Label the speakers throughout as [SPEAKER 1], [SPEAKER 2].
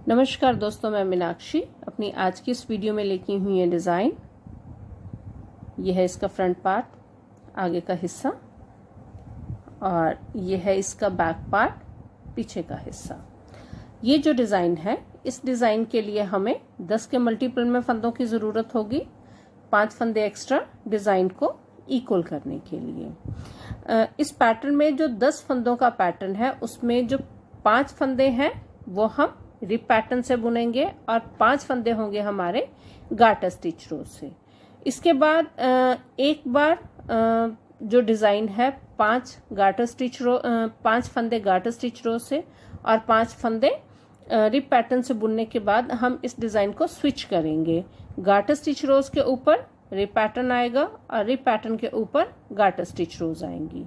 [SPEAKER 1] नमस्कार दोस्तों, मैं मीनाक्षी अपनी आज की इस वीडियो में लेके हुई है डिज़ाइन। यह है इसका फ्रंट पार्ट, आगे का हिस्सा, और यह है इसका बैक पार्ट, पीछे का हिस्सा। ये जो डिज़ाइन है, इस डिज़ाइन के लिए हमें 10 के मल्टीपल में फंदों की ज़रूरत होगी, 5 फंदे एक्स्ट्रा डिज़ाइन को इक्वल करने के लिए। इस पैटर्न में जो 10 फंदों का पैटर्न है, उसमें जो 5 फंदे हैं वो हम रिप पैटर्न से बुनेंगे और 5 फंदे होंगे हमारे गार्टर स्टिच रो से। इसके बाद एक बार जो डिज़ाइन है 5 फंदे गार्टर स्टिच रो से और 5 फंदे रिप पैटर्न से बुनने के बाद हम इस डिज़ाइन को स्विच करेंगे। गार्टर स्टिच रोज के ऊपर रिप पैटर्न आएगा और रिप पैटर्न के ऊपर गार्टर स्टिच रोज आएंगी।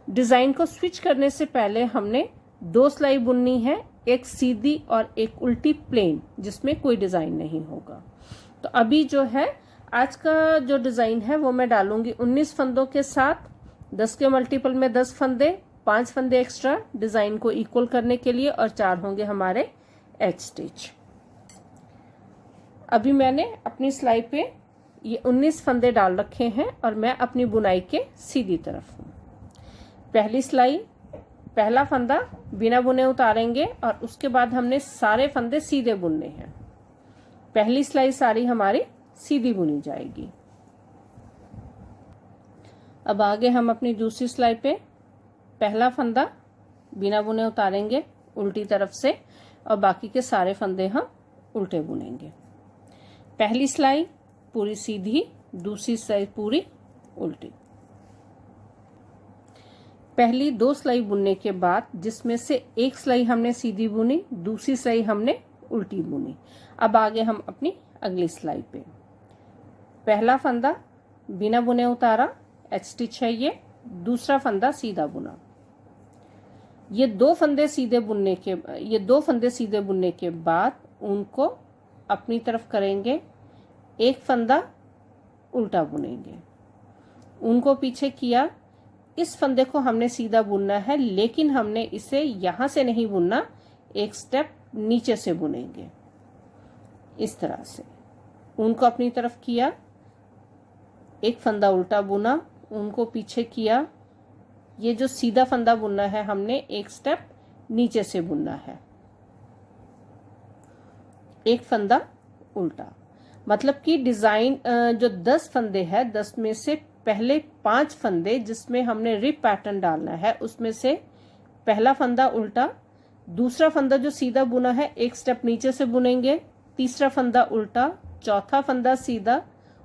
[SPEAKER 1] डिज़ाइन को स्विच करने से पहले हमने 2 सिलाई बुननी है, एक सीधी और एक उल्टी प्लेन, जिसमें कोई डिज़ाइन नहीं होगा। तो अभी जो है आज का जो डिज़ाइन है वो मैं डालूंगी 19 फंदों के साथ 10 के मल्टीपल में 10 फंदे, 5 फंदे एक्स्ट्रा डिज़ाइन को इक्वल करने के लिए और 4 होंगे हमारे एज स्टिच। अभी मैंने अपनी सिलाई पे ये 19 फंदे डाल रखे हैं और मैं अपनी बुनाई के सीधी तरफ हूँ। पहली सिलाई, पहला फंदा बिना बुने उतारेंगे और उसके बाद हमने सारे फंदे सीधे बुनने हैं। पहली सिलाई सारी हमारी सीधी बुनी जाएगी। अब आगे हम अपनी दूसरी सिलाई पे पहला फंदा बिना बुने उतारेंगे उल्टी तरफ से और बाकी के सारे फंदे हम उल्टे बुनेंगे। पहली सिलाई पूरी सीधी, दूसरी सिलाई पूरी उल्टी। पहली 2 सिलाई बुनने के बाद जिसमें से एक सिलाई हमने सीधी बुनी, दूसरी सिलाई हमने उल्टी बुनी। अब आगे हम अपनी अगली सिलाई पे पहला फंदा बिना बुने उतारा, एच स्टिच है ये, दूसरा फंदा सीधा बुना। ये दो फंदे सीधे बुनने के बाद उनको अपनी तरफ करेंगे, एक फंदा उल्टा बुनेंगे, उनको पीछे किया। इस फंदे को हमने सीधा बुनना है, लेकिन हमने इसे यहां से नहीं बुनना, एक स्टेप नीचे से बुनेंगे इस तरह से। उनको अपनी तरफ किया, एक फंदा उल्टा बुना, उनको पीछे किया। ये जो सीधा फंदा बुनना है हमने एक स्टेप नीचे से बुनना है, एक फंदा उल्टा। मतलब कि डिजाइन जो 10 फंदे हैं, 10 में से पहले 5 फंदे जिसमें हमने रिप पैटर्न डालना है, उसमें से पहला फंदा उल्टा, दूसरा फंदा जो सीधा बुना है एक स्टेप नीचे से बुनेंगे, तीसरा फंदा उल्टा, चौथा फंदा सीधा,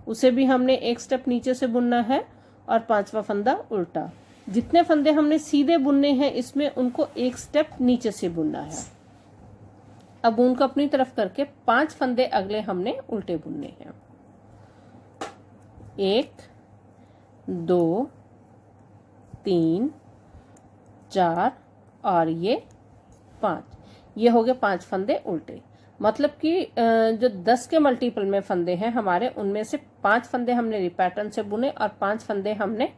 [SPEAKER 1] उसे भी हमने एक स्टेप नीचे से बुनना है, और 5वां फंदा उल्टा। जितने फंदे हमने सीधे बुनने हैं इसमें उनको एक स्टेप नीचे से बुनना है। अब उनको अपनी तरफ करके 5 फंदे अगले हमने उल्टे बुनने हैं। 1 2 3 4 और ये 5, ये हो गए 5 फंदे उल्टे। मतलब कि जो 10 के मल्टीपल में फंदे हैं हमारे, उनमें से 5 फंदे हमने रिप पैटर्न से बुने और 5 फंदे हमने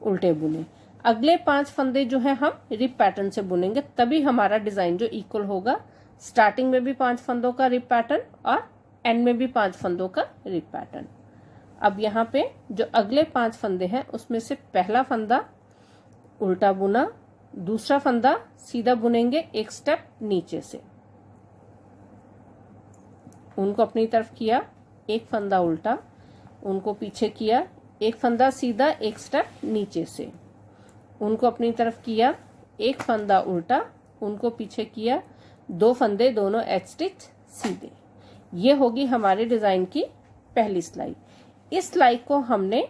[SPEAKER 1] उल्टे बुने। अगले 5 फंदे जो है हम रिप पैटर्न से बुनेंगे, तभी हमारा डिजाइन जो इक्वल होगा। स्टार्टिंग में भी 5 फंदों का रिप पैटर्न और एंड में भी 5 फंदों का रिप पैटर्न। अब यहाँ पे जो अगले 5 फंदे हैं उसमें से पहला फंदा उल्टा बुना, दूसरा फंदा सीधा बुनेंगे एक स्टेप नीचे से, उनको अपनी तरफ किया, एक फंदा उल्टा, उनको पीछे किया, एक फंदा सीधा एक स्टेप नीचे से, उनको अपनी तरफ किया, एक फंदा उल्टा, उनको पीछे किया, 2 फंदे दोनों एच स्टिच सीधे। ये होगी हमारे डिजाइन की पहली सिलाई। इस सिलाई को हमने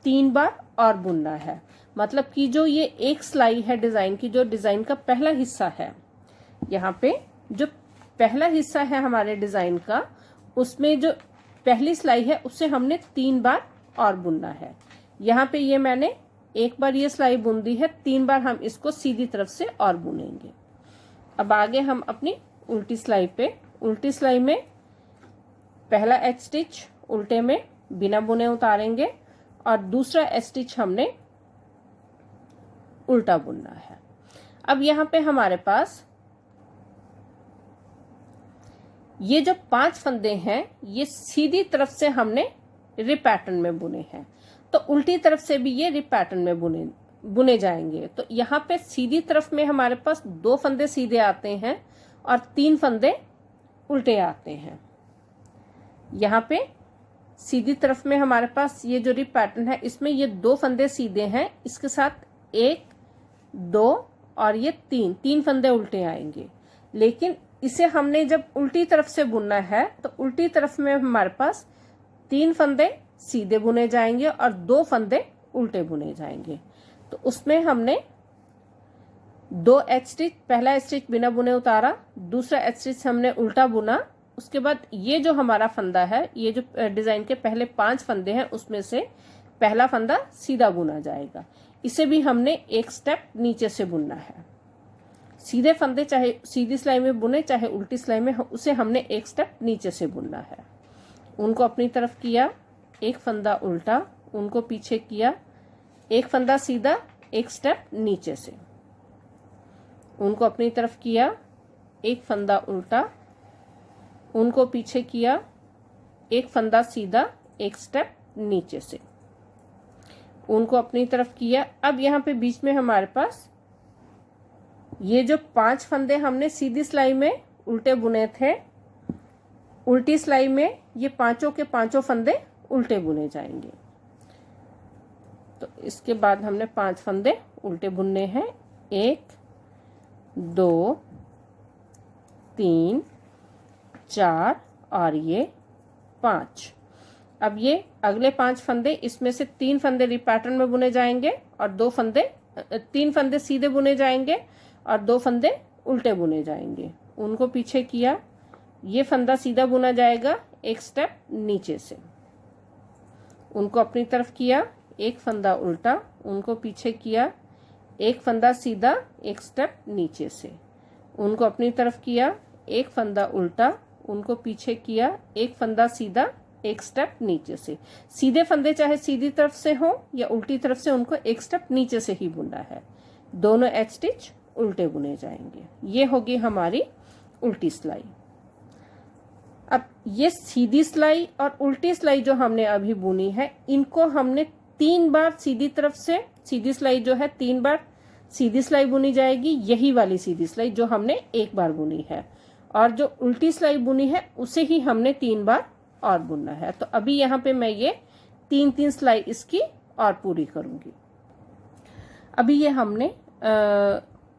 [SPEAKER 1] 3 बार और बुनना है। मतलब कि जो ये एक सिलाई है डिजाइन की, जो डिजाइन का पहला हिस्सा है, यहाँ पे जो पहला हिस्सा है हमारे डिजाइन का, उसमें जो पहली सिलाई है उसे हमने 3 बार और बुनना है। यहाँ पे ये मैंने एक बार ये सिलाई बुन दी है, 3 बार हम इसको सीधी तरफ से और बुनेंगे। अब आगे हम अपनी उल्टी सिलाई पे, उल्टी सिलाई में पहला एच स्टिच उल्टे में बिना बुने उतारेंगे और दूसरा एच स्टिच हमने उल्टा बुनना है। अब यहाँ पे हमारे पास ये जो 5 फंदे हैं ये सीधी तरफ से हमने रिप पैटर्न में बुने हैं, तो उल्टी तरफ से भी ये रिप पैटर्न में बुने जाएंगे। तो यहाँ पे सीधी तरफ में हमारे पास 2 फंदे सीधे आते हैं और 3 फंदे उल्टे आते हैं। यहाँ पे सीधी तरफ में हमारे पास ये जो रिप पैटर्न है इसमें ये 2 फंदे सीधे हैं, इसके साथ 1, 2 और ये 3 फंदे उल्टे आएंगे। लेकिन इसे हमने जब उल्टी तरफ से बुनना है तो उल्टी तरफ में हमारे पास 3 फंदे सीधे बुने जाएंगे और 2 फंदे उल्टे बुने जाएंगे। तो उसमें हमने 2 एच स्टिच, पहला एच स्टिच बिना बुने उतारा, दूसरा एच स्टिच हमने उल्टा बुना। उसके बाद ये जो हमारा फंदा है, ये जो डिजाइन के पहले 5 फंदे हैं उसमें से पहला फंदा सीधा बुना जाएगा। इसे भी हमने एक स्टेप नीचे से बुनना है। सीधे फंदे चाहे सीधी सिलाई में बुने चाहे उल्टी सिलाई में, उसे हमने एक स्टेप नीचे से बुनना है। उनको अपनी तरफ किया, एक फंदा उल्टा, उनको पीछे किया, एक फंदा सीधा, एक स्टेप नीचे से, उनको अपनी तरफ किया, एक फंदा उल्टा, उनको पीछे किया, एक फंदा सीधा, एक स्टेप नीचे से, उनको अपनी तरफ किया। अब यहाँ पे बीच में हमारे पास ये जो 5 फंदे हमने सीधी सिलाई में उल्टे बुने थे, उल्टी सिलाई में ये पांचों के पांचों फंदे उल्टे बुने जाएंगे। तो इसके बाद हमने 5 फंदे उल्टे बुनने हैं, 1, 2, 3, 4 और ये 5। अब ये अगले 5 फंदे, इसमें से 3 फंदे रिप पैटर्न में बुने जाएंगे और 3 फंदे सीधे बुने जाएंगे और 2 फंदे उल्टे बुने जाएंगे। उनको पीछे किया, ये फंदा सीधा बुना जाएगा एक स्टेप नीचे से, उनको अपनी तरफ किया, एक फंदा उल्टा, उनको पीछे किया, एक फंदा सीधा, एक स्टेप नीचे से, उनको अपनी तरफ किया, एक फंदा उल्टा, उनको पीछे किया, एक फंदा सीधा, एक स्टेप नीचे से। सीधे फंदे चाहे सीधी तरफ से हो या उल्टी तरफ से, उनको एक स्टेप नीचे से ही बुनना है। दोनों एच स्टिच उल्टे बुने जाएंगे। ये होगी हमारी उल्टी सिलाई। अब ये सीधी सिलाई और उल्टी सिलाई जो हमने अभी बुनी है, इनको हमने 3 बार सीधी तरफ से, सीधी सिलाई जो है 3 बार सीधी सिलाई बुनी जाएगी, यही वाली सीधी सिलाई जो हमने 1 बार बुनी है, और जो उल्टी सिलाई बुनी है उसे ही हमने 3 बार और बुनना है। तो अभी यहाँ पे मैं ये 3 सिलाई इसकी और पूरी करूंगी। अभी ये हमने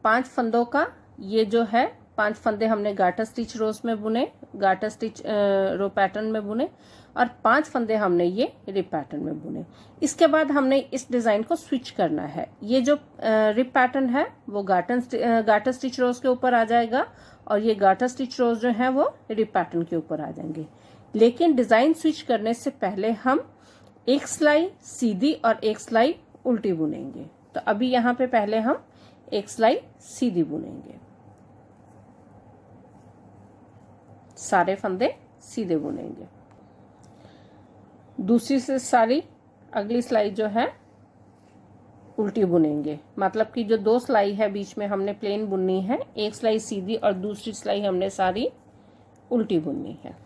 [SPEAKER 1] 5 फंदों का, ये जो है 5 फंदे हमने गार्टर स्टिच रोज में बुने, गार्टर स्टिच रो पैटर्न में बुने, और 5 फंदे हमने ये रिप पैटर्न में बुने। इसके बाद हमने इस डिजाइन को स्विच करना है। ये जो रिप पैटर्न है वो गार्टर स्टिच रोज के ऊपर आ जाएगा और ये गार्टर स्टिच रोज जो है वो रिप पैटर्न के ऊपर आ जाएंगे। लेकिन डिजाइन स्विच करने से पहले हम एक सिलाई सीधी और एक सिलाई उल्टी बुनेंगे। तो अभी यहाँ पे पहले हम एक सिलाई सीधी बुनेंगे, सारे फंदे सीधे बुनेंगे। दूसरी से सारी अगली सिलाई जो है उल्टी बुनेंगे, मतलब कि जो 2 सिलाई है बीच में हमने प्लेन बुननी है, एक सिलाई सीधी और दूसरी सिलाई हमने सारी उल्टी बुननी है।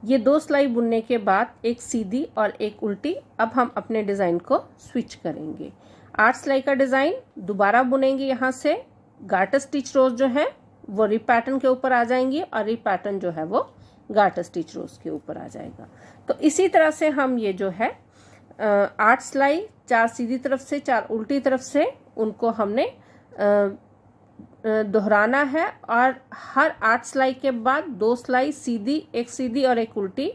[SPEAKER 1] ये 2 सिलाई बुनने के बाद एक सीधी और एक उल्टी। अब हम अपने डिजाइन को स्विच करेंगे। 8 सिलाई का डिजाइन दोबारा बुनेंगे। यहाँ से गार्टर स्टिच रोज जो है वो रिप पैटर्न के ऊपर आ जाएंगी और रिप पैटर्न जो है वो गार्टर स्टिच रोज के ऊपर आ जाएगा। तो इसी तरह से हम ये जो है 8 सिलाई, 4 सीधी तरफ से 4 उल्टी तरफ से, उनको हमने दोहराना है और हर 8 सिलाई के बाद 2 सिलाई सीधी, एक सीधी और एक उल्टी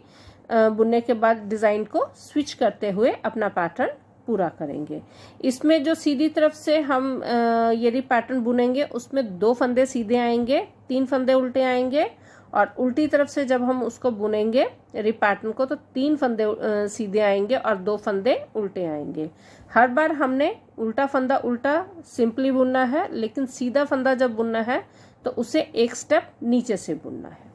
[SPEAKER 1] बुनने के बाद डिजाइन को स्विच करते हुए अपना पैटर्न पूरा करेंगे। इसमें जो सीधी तरफ से हम ये रिप पैटर्न बुनेंगे उसमें 2 फंदे सीधे आएंगे, 3 फंदे उल्टे आएंगे, और उल्टी तरफ से जब हम उसको बुनेंगे रिप पैटर्न को तो 3 फंदे सीधे आएंगे और 2 फंदे उल्टे आएंगे। हर बार हमने उल्टा फंदा उल्टा सिंपली बुनना है, लेकिन सीधा फंदा जब बुनना है तो उसे एक स्टेप नीचे से बुनना है।